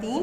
3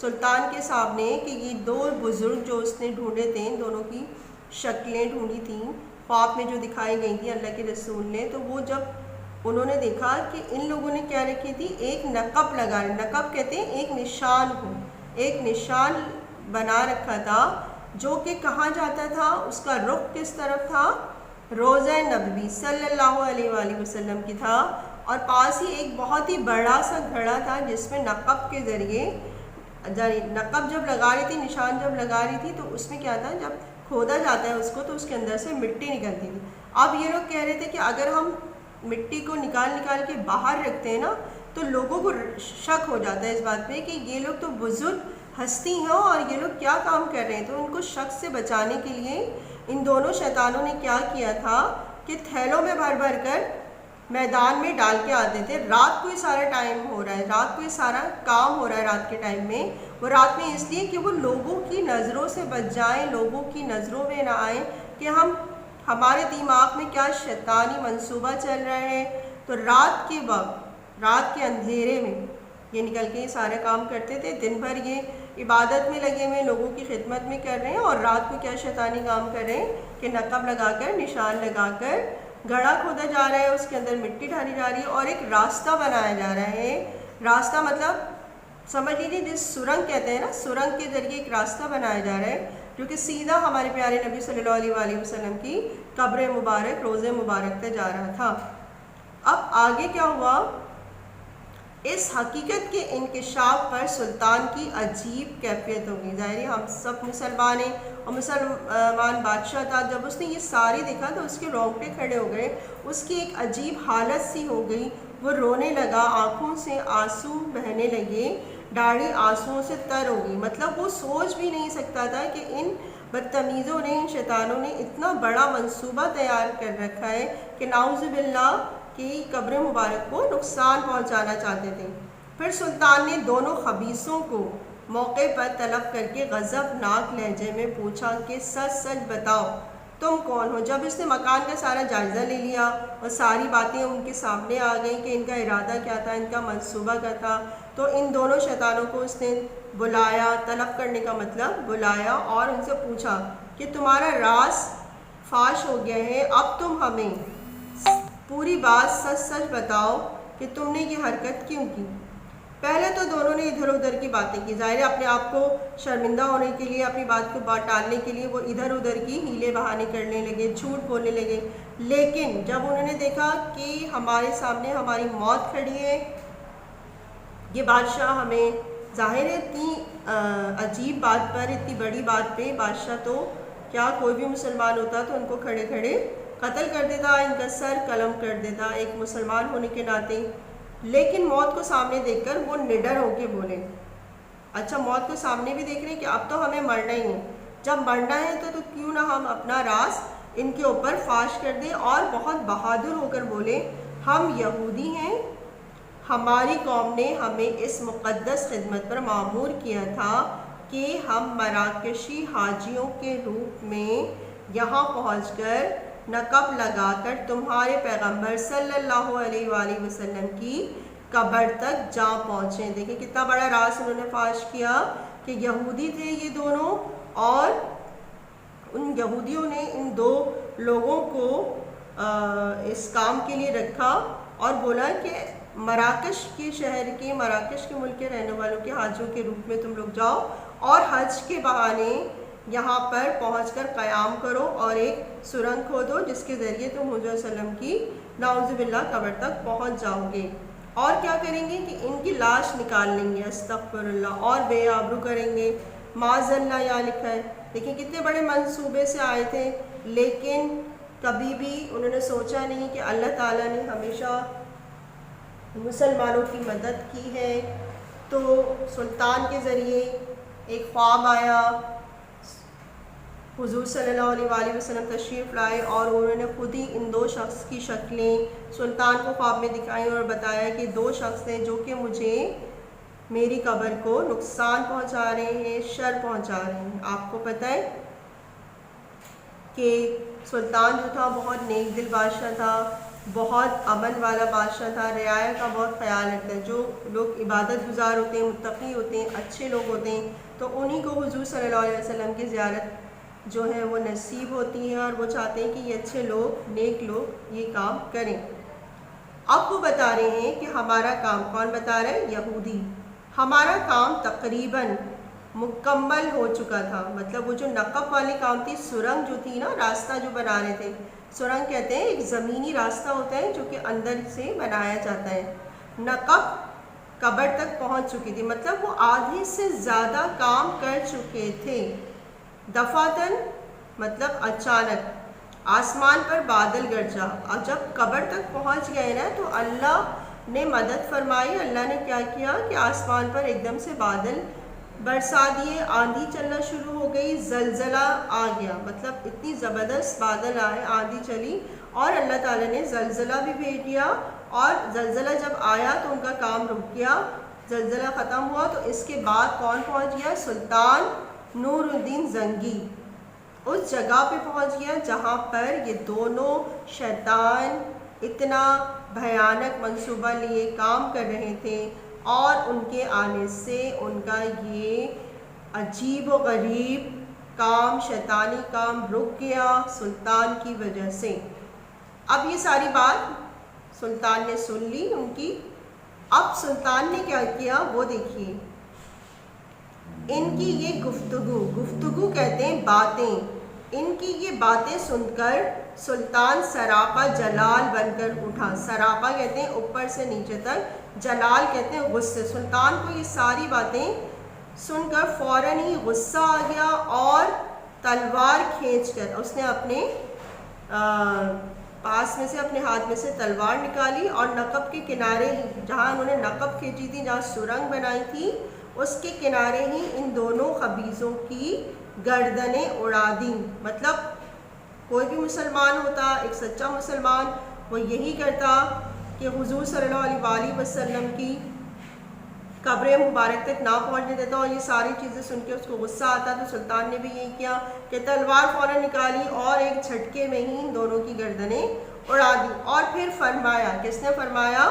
سلطان کے سامنے کہ یہ دو بزرگ جو اس نے ڈھونڈے تھے، ان دونوں کی شکلیں ڈھونڈی تھیں خواب میں جو دکھائی گئی تھیں اللہ کے رسول نے، تو وہ جب انہوں نے دیکھا کہ ان لوگوں نے کیا رکھی تھی، ایک نقب لگا، نقب کہتے ہیں ایک نشان کو، ایک نشان بنا رکھا تھا جو کہ کہاں جاتا تھا، اس کا رخ کس طرف تھا، روضہ نبوی صلی اللہ علیہ وآلہ وسلم کی تھا، اور پاس ہی ایک بہت ہی بڑا سا گھڑا تھا جس میں نقب کے ذریعے، نقب جب لگا رہی تھی، نشان جب لگا رہی تھی، تو اس میں کیا تھا، جب کھودا جاتا ہے اس کو تو اس کے اندر سے مٹی نکلتی تھی۔ اب یہ لوگ کہہ رہے تھے کہ اگر ہم مٹی کو نکال کے باہر رکھتے ہیں نا تو لوگوں کو شک ہو جاتا ہے اس بات پہ کہ یہ لوگ تو بزرگ ہستی ہیں اور یہ لوگ کیا کام کر رہے ہیں، تو ان کو شک سے بچانے کے لیے ان دونوں شیطانوں نے کیا کیا تھا کہ تھیلوں میں بھر کر میدان میں ڈال کے آتے تھے۔ رات کو ہی سارا ٹائم ہو رہا ہے، رات کو ہی سارا کام ہو رہا ہے، رات کے ٹائم میں وہ رات میں اس لیے کہ وہ لوگوں کی نظروں سے بچ جائیں، لوگوں کی نظروں میں نہ آئیں کہ ہمارے دماغ میں کیا شیطانی منصوبہ چل رہا ہے۔ تو رات کے وقت، رات کے اندھیرے میں یہ نکل کے یہ سارے کام کرتے تھے، دن بھر یہ عبادت میں لگے ہوئے، لوگوں کی خدمت میں کر رہے ہیں، اور رات کو کیا شیطانی کام کر رہے ہیں کہ نقب لگا کر، نشان لگا کر گڑھا کھودا جا رہا ہے، اس کے اندر مٹی ڈالی جا رہی ہے اور ایک راستہ بنایا جا رہا ہے۔ راستہ مطلب سمجھ لیجیے جس سرنگ کہتے ہیں نا، سرنگ کے ذریعے ایک راستہ بنایا جا رہا ہے جو کہ سیدھا ہمارے پیارے نبی صلی اللہ علیہ وآلہ وسلم کی قبر مبارک، روضہ مبارک تک جا رہا تھا۔ اب آگے کیا ہوا، اس حقیقت کے انکشاف پر سلطان کی عجیب کیفیت ہوگی۔ ظاہر ہم سب مسلمان ہیں اور مسلمان بادشاہ تھا، جب اس نے یہ ساری دیکھا تو اس کے رونگٹے کھڑے ہو گئے، اس کی ایک عجیب حالت سی ہو گئی، وہ رونے لگا، آنکھوں سے آنسو بہنے لگے، داڑھی آنسوؤں سے تر ہو گئی۔ مطلب وہ سوچ بھی نہیں سکتا تھا کہ ان بدتمیزوں نے، ان شیطانوں نے اتنا بڑا منصوبہ تیار کر رکھا ہے کہ نعوذ باللہ کی قبر مبارک کو نقصان پہنچانا چاہتے تھے۔ پھر سلطان نے دونوں خبیثوں کو موقع پر طلب کر کے غضبناک لہجے میں پوچھا کہ سچ سچ بتاؤ تم کون ہو۔ جب اس نے مکان کا سارا جائزہ لے لیا اور ساری باتیں ان کے سامنے آ گئیں کہ ان کا ارادہ کیا تھا، ان کا منصوبہ کیا تھا، تو ان دونوں شیطانوں کو اس نے بلایا، طلب کرنے کا مطلب بلایا، اور ان سے پوچھا کہ تمہارا راز فاش ہو گیا ہے، اب تم ہمیں پوری بات سچ سچ بتاؤ کہ تم نے یہ حرکت کیوں کی۔ پہلے تو دونوں نے ادھر ادھر کی باتیں کی، ظاہر اپنے آپ کو شرمندہ ہونے کے لیے، اپنی بات کو ٹالنے کے لیے وہ ادھر ادھر کی ہیلے بہانے کرنے لگے، جھوٹ بولنے لگے۔ لیکن جب انہوں نے دیکھا کہ ہمارے سامنے ہماری موت کھڑی ہے، یہ بادشاہ ہمیں، ظاہر ہے اتنی عجیب بات پر، اتنی بڑی بات پہ بادشاہ تو کیا کوئی بھی مسلمان ہوتا تو ان کو کھڑے کھڑے قتل کر دیتا، ان کا سر قلم کر دیتا ایک مسلمان ہونے کے ناطے۔ لیکن موت کو سامنے دیکھ کر وہ نڈر ہو کے بولے، اچھا موت کو سامنے بھی دیکھ رہے ہیں کہ اب تو ہمیں مرنا ہی ہے، جب مرنا ہے تو کیوں نہ ہم اپنا راز ان کے اوپر فاش کر دیں، اور بہت بہادر ہو کر بولے ہم یہودی ہیں، ہماری قوم نے ہمیں اس مقدس خدمت پر معمور کیا تھا کہ ہم مراکشی حاجیوں کے روپ میں یہاں پہنچ کر نقب لگا کر تمہارے پیغمبر صلی اللہ علیہ وآلہ وسلم کی قبر تک جا پہنچیں۔ دیکھیں کتنا بڑا راز انہوں نے فاش کیا کہ یہودی تھے یہ دونوں، اور ان یہودیوں نے ان دو لوگوں کو اس کام کے لیے رکھا اور بولا کہ مراکش کے شہر کے، مراکش کے ملک کے رہنے والوں کے حاجیوں کے روپ میں تم لوگ جاؤ اور حج کے بہانے یہاں پر پہنچ کر قیام کرو اور ایک سرنگ کھودو جس کے ذریعے تم حضور صلی اللہ علیہ وسلم کی نعوذ باللہ قبر تک پہنچ جاؤ گے۔ اور کیا کریں گے کہ ان کی لاش نکال لیں گے، استغفر اللہ، اور بے آبرو کریں گے، معاذ اللہ یہاں لکھا ہے۔ دیکھیں کتنے بڑے منصوبے سے آئے تھے، لیکن کبھی بھی انہوں نے سوچا نہیں کہ اللہ تعالیٰ نے ہمیشہ مسلمانوں کی مدد کی ہے۔ تو سلطان کے ذریعے ایک خواب آیا، حضور صلی اللہ علیہ وآلہ وسلم تشریف لائے اور انہوں نے خود ہی ان دو شخص کی شکلیں سلطان کو خواب میں دکھائیں اور بتایا کہ دو شخص ہیں جو کہ مجھے میری قبر کو نقصان پہنچا رہے ہیں، شر پہنچا رہے ہیں۔ آپ کو پتہ ہے کہ سلطان جو تھا بہت نیک دل بادشاہ تھا، بہت امن والا بادشاہ تھا، رعایا کا بہت خیال رکھتا ہے. جو لوگ عبادت گزار ہوتے ہیں، متقی ہوتے ہیں، اچھے لوگ ہوتے ہیں، تو انہی کو حضور صلی اللہ علیہ وسلم کی زیارت جو ہے وہ نصیب ہوتی ہے، اور وہ چاہتے ہیں کہ یہ اچھے لوگ، نیک لوگ یہ کام کریں. اب وہ بتا رہے ہیں کہ ہمارا کام، کون بتا رہے ہیں؟ یہودی. ہمارا کام تقریباً مکمل ہو چکا تھا. مطلب وہ جو نقب والی کام تھی، سرنگ جو تھی نا، راستہ جو بنا رہے تھے، سرنگ کہتے ہیں ایک زمینی راستہ ہوتا ہے جو کہ اندر سے بنایا جاتا ہے. نقب قبر تک پہنچ چکی تھی، مطلب وہ آدھے سے زیادہ کام کر چکے تھے. دفاتن مطلب اچانک آسمان پر بادل گرجا، اور جب قبر تک پہنچ گئے نا تو اللہ نے مدد فرمائی. اللہ نے کیا کیا کہ آسمان پر ایک دم سے بادل برسا دیے، آندھی چلنا شروع ہو گئی، زلزلہ آ گیا. مطلب اتنی زبردست بادل آئے، آندھی چلی، اور اللہ تعالیٰ نے زلزلہ بھی بھیج دیا. اور زلزلہ جب آیا تو ان کا کام رک گیا، زلزلہ ختم ہوا. تو اس کے بعد کون پہنچ گیا؟ سلطان نور الدین زنگی اس جگہ پہ پہنچ گیا جہاں پر یہ دونوں شیطان اتنا بھیانک منصوبہ لیے کام کر رہے تھے، اور ان کے آنے سے ان کا یہ عجیب و غریب کام، شیطانی کام رک گیا سلطان کی وجہ سے. اب یہ ساری بات سلطان نے سن لی ان کی. اب سلطان نے کیا کیا وہ دیکھیے. ان کی یہ گفتگو کہتے ہیں باتیں، ان کی یہ باتیں سن کر سلطان سراپا جلال بن کر اٹھا. سراپا کہتے ہیں اوپر سے نیچے تک، جلال کہتے ہیں غصے. سلطان کو یہ ساری باتیں سن کر فوراً ہی غصہ آ گیا، اور تلوار کھینچ کر اس نے اپنے پاس میں سے، اپنے ہاتھ میں سے تلوار نکالی، اور نقب کے کنارے ہی جہاں انہوں نے نقب کھینچی تھی، جہاں سرنگ بنائی تھی، اس کے کنارے ہی ان دونوں خبیثوں کی گردنیں اڑا دیں. مطلب کوئی بھی مسلمان ہوتا، ایک سچا مسلمان، وہ یہی کرتا کہ حضور صلی اللہ علیہ وآلہ وسلم کی قبر مبارک تک نہ پہنچنے دیتا. اور یہ ساری چیزیں سن کے اس کو غصہ آتا. تو سلطان نے بھی یہی کیا کہ تلوار فوراً نکالی، اور ایک جھٹکے میں ہی ان دونوں کی گردنیں اڑا دی. اور پھر فرمایا، کس نے فرمایا؟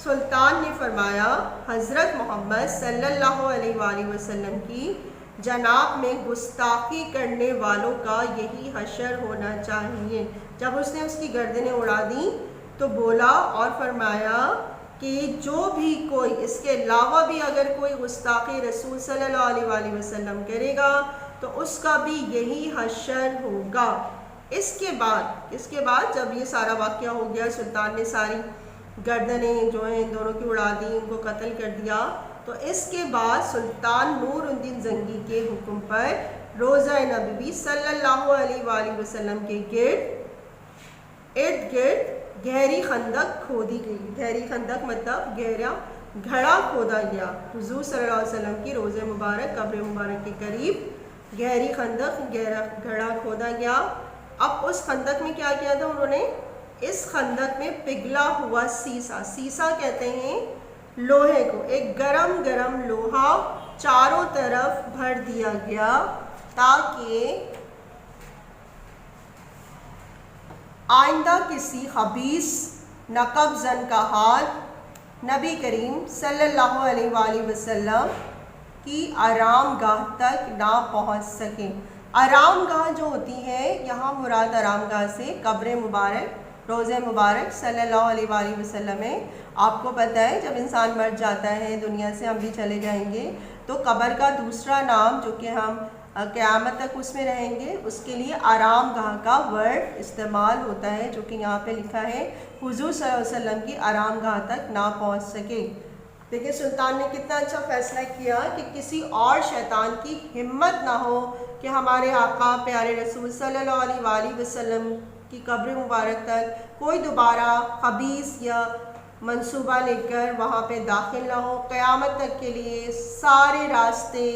سلطان نے فرمایا حضرت محمد صلی اللہ علیہ وآلہ وسلم کی جناب میں گستاخی کرنے والوں کا یہی حشر ہونا چاہیے. جب اس نے اس کی گردنیں اڑا دیں تو بولا اور فرمایا کہ جو بھی کوئی اس کے علاوہ بھی اگر کوئی گستاخی رسول صلی اللہ علیہ وآلہ وسلم کرے گا تو اس کا بھی یہی حشر ہوگا. اس کے بعد جب یہ سارا واقعہ ہو گیا، سلطان نے ساری گردنیں جو ہیں ان دونوں کی اڑا دی، ان کو قتل کر دیا. تو اس کے بعد سلطان نور الدین زنگی کے حکم پر روضہ نبوی صلی اللہ علیہ وآلہ وسلم کے ارد گرد گہری خندق کھودی گئی. گہری خندق مطلب گہرا گھڑا کھودا گیا. حضور صلی اللہ علیہ وسلم کی روضہ مبارک، قبر مبارک کے قریب گہری خندق، گہرا گھڑا کھودا گیا. اب اس خندق میں کیا کیا تھا انہوں نے؟ اس خندق میں پگھلا ہوا سیسا، سیسا کہتے ہیں لوہے کو، ایک گرم لوہا چاروں طرف بھر دیا گیا تاکہ آئندہ کسی خبیث نقب زن کا ہاتھ نبی کریم صلی اللہ علیہ وآلہ وسلم کی آرام گاہ تک نہ پہنچ سکے. آرام گاہ جو ہوتی ہے، یہاں مراد آرام گاہ سے قبر مبارک، روضہ مبارک صلی اللہ علیہ وآلہ وسلم ہے. آپ کو پتہ ہے جب انسان مر جاتا ہے، دنیا سے ہم بھی چلے جائیں گے، تو قبر کا دوسرا نام جو کہ ہم قیامت تک اس میں رہیں گے، اس کے لیے آرام گاہ کا ورڈ استعمال ہوتا ہے، جو کہ یہاں پہ لکھا ہے حضور صلی اللہ علیہ وسلم کی آرام گاہ تک نہ پہنچ سکے. دیکھیں سلطان نے کتنا اچھا فیصلہ کیا کہ کسی اور شیطان کی ہمت نہ ہو کہ ہمارے آقا پیارے رسول صلی اللہ علیہ وآلہ وسلم کی قبر مبارک تک کوئی دوبارہ خبیث یا منصوبہ لے کر وہاں پہ داخل نہ ہو. قیامت تک کے لیے سارے راستے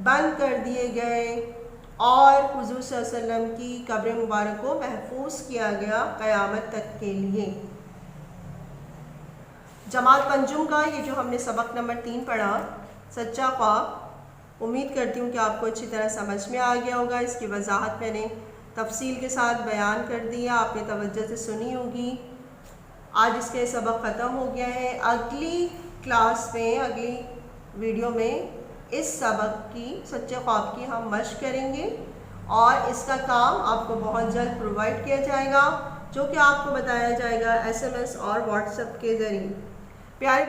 بند کر دیے گئے، اور حضور صلی اللہ علیہ وسلم کی قبر مبارک کو محفوظ کیا گیا قیامت تک کے لیے. جماعت پنجم کا یہ جو ہم نے سبق نمبر 3 پڑھا، سچا خواب، امید کرتی ہوں کہ آپ کو اچھی طرح سمجھ میں آ گیا ہوگا. اس کی وضاحت میں نے تفصیل کے ساتھ بیان کر دیا، آپ نے توجہ سے سنی ہوگی. آج اس کے سبق ختم ہو گیا ہے. اگلی کلاس میں، اگلی ویڈیو میں اس سبق کی سچے خواب کی ہم مشق کریں گے اور اس کا کام آپ کو بہت جلد پرووائڈ کیا جائے گا، جو کہ آپ کو بتایا جائے گا SMS اور WhatsApp کے ذریعے. پیارے